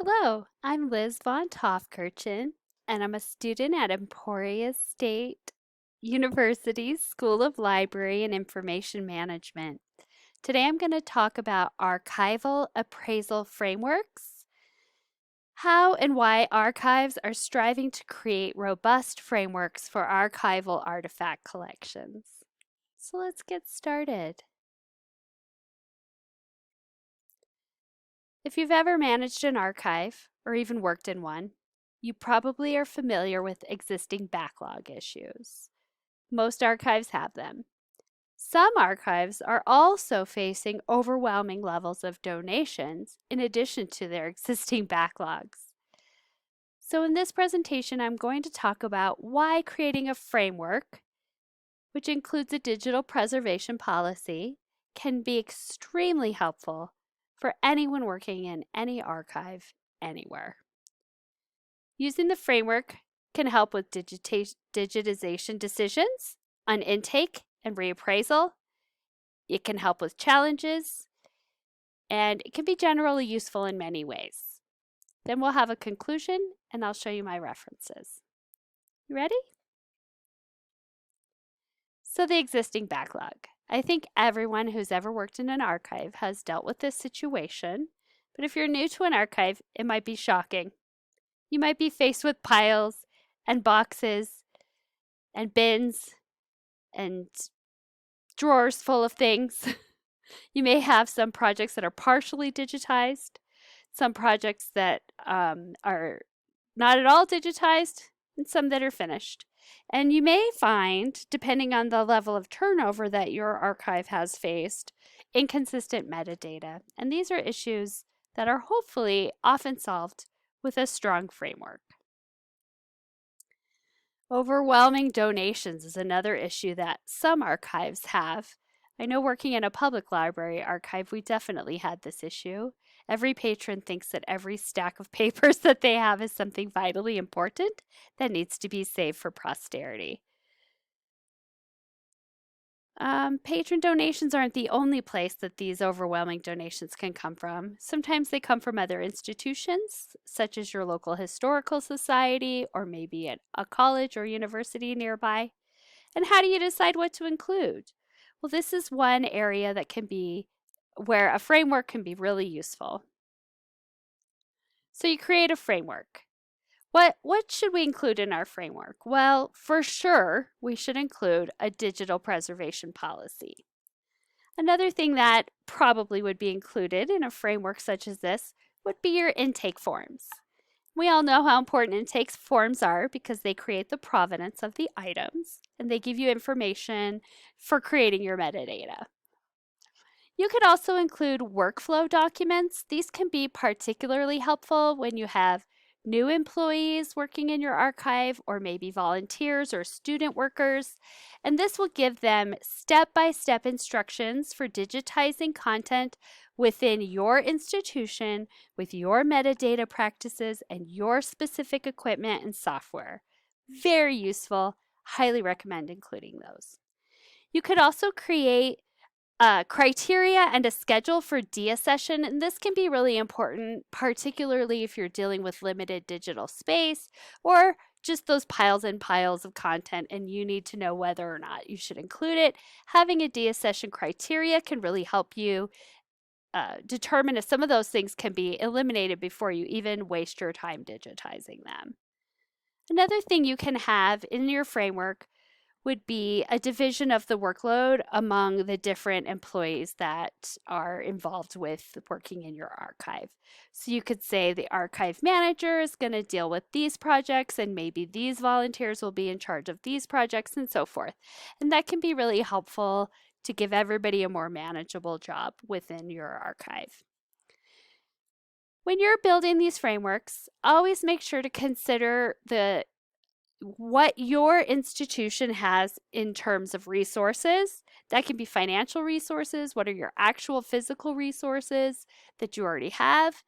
Hello, I'm Liz Von Tofkirchen, and I'm a student at Emporia State University's School of Library and Information Management. Today I'm going to talk about archival appraisal frameworks, how and why archives are striving to create robust frameworks for archival artifact collections. So let's get started. If you've ever managed an archive, or even worked in one, you probably are familiar with existing backlog issues. Most archives have them. Some archives are also facing overwhelming levels of donations in addition to their existing backlogs. So in this presentation, I'm going to talk about why creating a framework, which includes a digital preservation policy, can be extremely helpful for anyone working in any archive anywhere. Using the framework can help with digitization decisions on intake and reappraisal. It can help with challenges, and it can be generally useful in many ways. Then we'll have a conclusion, and I'll show you my references. You ready? So the existing backlog. I think everyone who's ever worked in an archive has dealt with this situation, but if you're new to an archive, it might be shocking. You might be faced with piles and boxes and bins and drawers full of things. You may have some projects that are partially digitized, some projects that are not at all digitized, and some that are finished. And you may find, depending on the level of turnover that your archive has faced, inconsistent metadata. And these are issues that are hopefully often solved with a strong framework. Overwhelming donations is another issue that some archives have. I know working in a public library archive, we definitely had this issue. Every patron thinks that every stack of papers that they have is something vitally important that needs to be saved for posterity. Patron donations aren't the only place that these overwhelming donations can come from. Sometimes they come from other institutions, such as your local historical society, or maybe at a college or university nearby. And how do you decide what to include? Well, this is one area that can be where a framework can be really useful. So you create a framework. What should we include in our framework? Well, for sure, we should include a digital preservation policy. Another thing that probably would be included in a framework such as this would be your intake forms. We all know how important intake forms are because they create the provenance of the items and they give you information for creating your metadata. You could also include workflow documents. These can be particularly helpful when you have new employees working in your archive, or maybe volunteers or student workers. And this will give them step-by-step instructions for digitizing content within your institution with your metadata practices and your specific equipment and software. Very useful. Highly recommend including those. You could also create criteria and a schedule for deaccession, and this can be really important, particularly if you're dealing with limited digital space or just those piles and piles of content and you need to know whether or not you should include it. Having a deaccession criteria can really help you determine if some of those things can be eliminated before you even waste your time digitizing them. Another thing you can have in your framework would be a division of the workload among the different employees that are involved with working in your archive. So you could say the archive manager is going to deal with these projects and maybe these volunteers will be in charge of these projects and so forth. And that can be really helpful to give everybody a more manageable job within your archive. When you're building these frameworks, always make sure to consider what your institution has in terms of resources. That can be financial resources. What are your actual physical resources that you already have?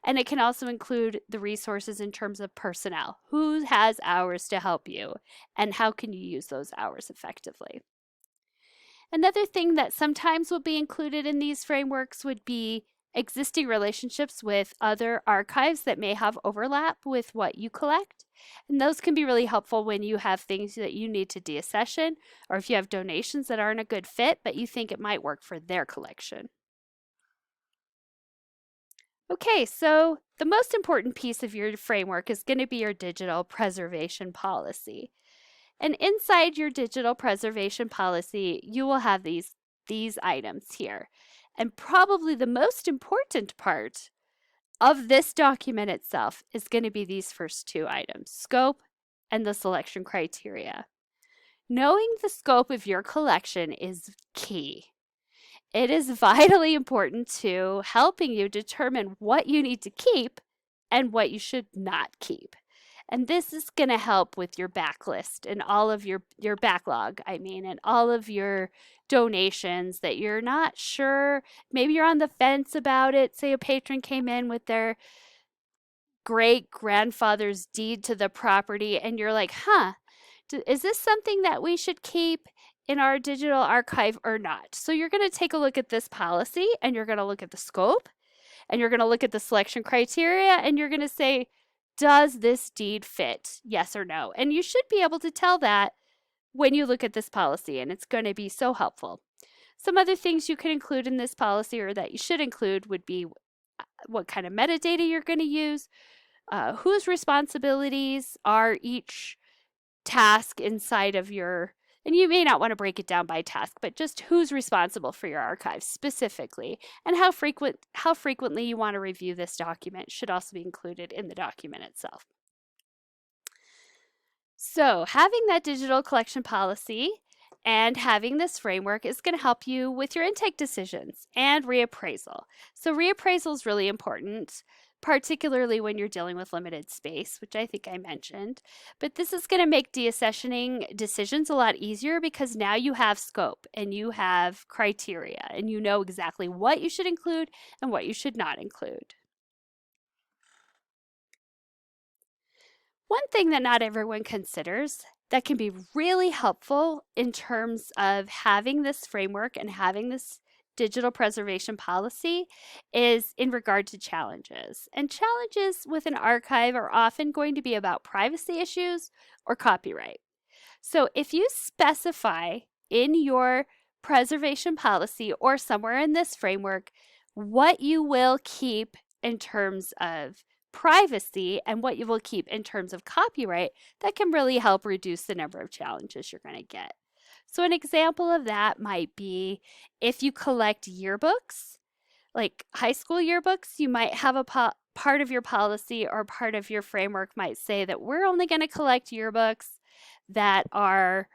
And it can also include the resources in terms of personnel. Who has hours to help you? And how can you use those hours effectively? Another thing that sometimes will be included in these frameworks would be existing relationships with other archives that may have overlap with what you collect. And those can be really helpful when you have things that you need to deaccession, or if you have donations that aren't a good fit, but you think it might work for their collection. Okay, so the most important piece of your framework is going to be your digital preservation policy. And inside your digital preservation policy, you will have these items here. And probably the most important part of this document itself is going to be these first two items, scope and the selection criteria. Knowing the scope of your collection is key. It is vitally important to helping you determine what you need to keep and what you should not keep. And this is going to help with your backlist and all of your backlog, and all of your donations that you're not sure. Maybe you're on the fence about it. Say a patron came in with their great grandfather's deed to the property and you're like, is this something that we should keep in our digital archive or not? So you're going to take a look at this policy and you're going to look at the scope and you're going to look at the selection criteria and you're going to say, does this deed fit? Yes or no? And you should be able to tell that when you look at this policy, and it's going to be so helpful. Some other things you can include in this policy, or that you should include, would be what kind of metadata you're going to use, whose responsibilities are each task inside of your, and you may not want to break it down by task, but just who's responsible for your archives specifically, and how frequently you want to review this document should also be included in the document itself. So having that digital collection policy and having this framework is going to help you with your intake decisions and reappraisal. So reappraisal is really important, particularly when you're dealing with limited space, which I think I mentioned. But this is going to make deaccessioning decisions a lot easier because now you have scope and you have criteria and you know exactly what you should include and what you should not include. One thing that not everyone considers that can be really helpful in terms of having this framework and having this digital preservation policy is in regard to challenges. And challenges with an archive are often going to be about privacy issues or copyright. So if you specify in your preservation policy or somewhere in this framework what you will keep in terms of privacy and what you will keep in terms of copyright, that can really help reduce the number of challenges you're going to get. So an example of that might be if you collect yearbooks, like high school yearbooks, you might have a part of your policy or part of your framework might say that we're only going to collect yearbooks that are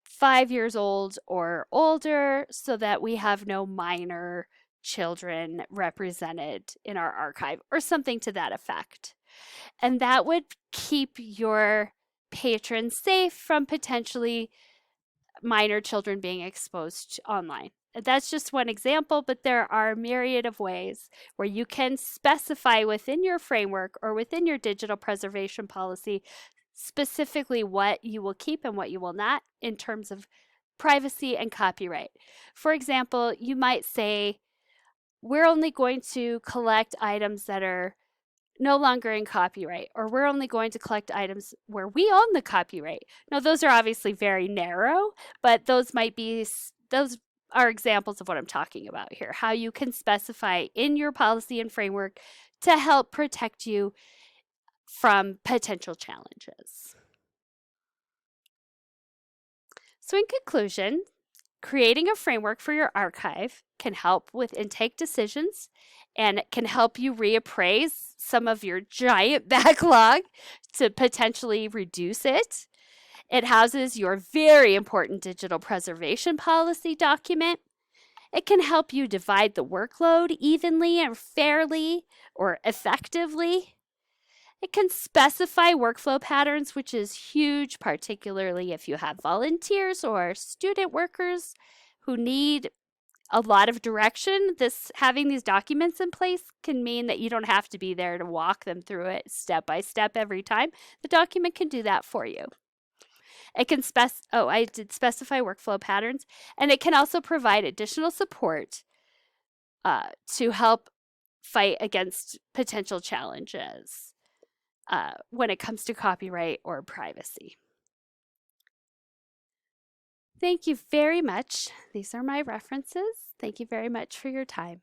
5 years old or older so that we have no minor children represented in our archive or something to that effect. And that would keep your patrons safe from potentially minor children being exposed online. That's just one example, but there are a myriad of ways where you can specify within your framework or within your digital preservation policy specifically what you will keep and what you will not in terms of privacy and copyright. For example, you might say, we're only going to collect items that are no longer in copyright, or we're only going to collect items where we own the copyright. Now, those are obviously very narrow, but those are examples of what I'm talking about here, how you can specify in your policy and framework to help protect you from potential challenges. So in conclusion, creating a framework for your archive can help with intake decisions and can help you reappraise some of your giant backlog to potentially reduce it. It houses your very important digital preservation policy document. It can help you divide the workload evenly and fairly or effectively. It can specify workflow patterns, which is huge, particularly if you have volunteers or student workers who need a lot of direction. Having these documents in place can mean that you don't have to be there to walk them through it step by step every time. The document can do that for you. It can specify workflow patterns, and it can also provide additional support to help fight against potential challenges when it comes to copyright or privacy. Thank you very much. These are my references. Thank you very much for your time.